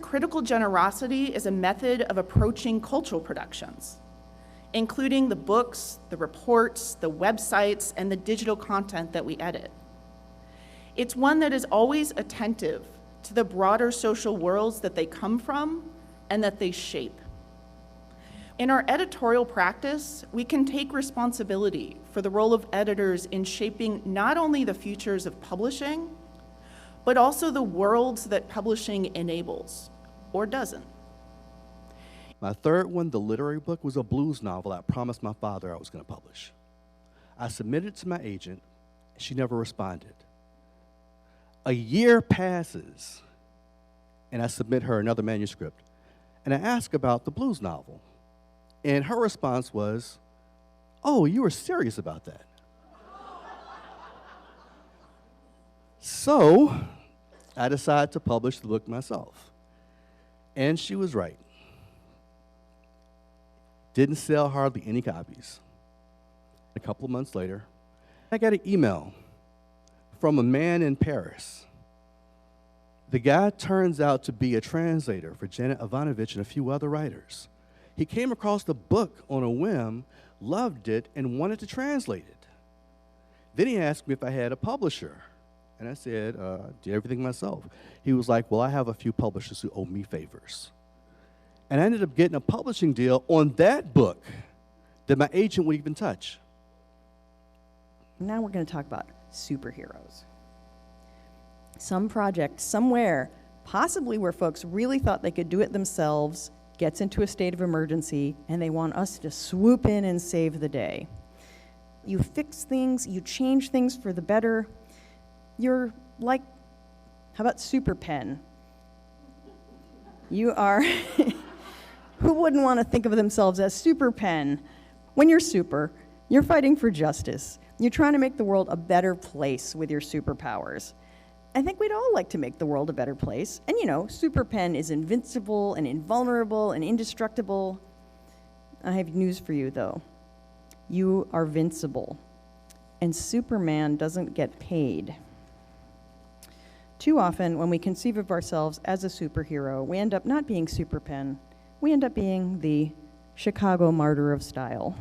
critical generosity is a method of approaching cultural productions, including the books, the reports, the websites, and the digital content that we edit. It's one that is always attentive to the broader social worlds that they come from and that they shape. In our editorial practice, we can take responsibility for the role of editors in shaping not only the futures of publishing, but also the worlds that publishing enables, or doesn't. My third one, the literary book, was a blues novel I promised my father I was going to publish. I submitted it to my agent, and she never responded. A year passes, and I submit her another manuscript, and I ask about the blues novel. And her response was, "Oh, you were serious about that." So I decided to publish the book myself. And she was right. Didn't sell hardly any copies. A couple of months later, I got an email from a man in Paris. The guy turns out to be a translator for Janet Ivanovich and a few other writers. He came across the book on a whim, loved it, and wanted to translate it. Then he asked me if I had a publisher. And I said, did everything myself. He was like, well, I have a few publishers who owe me favors. And I ended up getting a publishing deal on that book that my agent wouldn't even touch. Now we're going to talk about superheroes. Some project somewhere, possibly where folks really thought they could do it themselves, gets into a state of emergency, and they want us to swoop in and save the day. You fix things, you change things for the better. You're like, how about Super Pen? You are, who wouldn't want to think of themselves as Super Pen? When you're super, you're fighting for justice. You're trying to make the world a better place with your superpowers. I think we'd all like to make the world a better place. And you know, Super Pen is invincible and invulnerable and indestructible. I have news for you, though. You are vincible. And Superman doesn't get paid. Too often, when we conceive of ourselves as a superhero, we end up not being Super Pen. We end up being the Chicago martyr of style.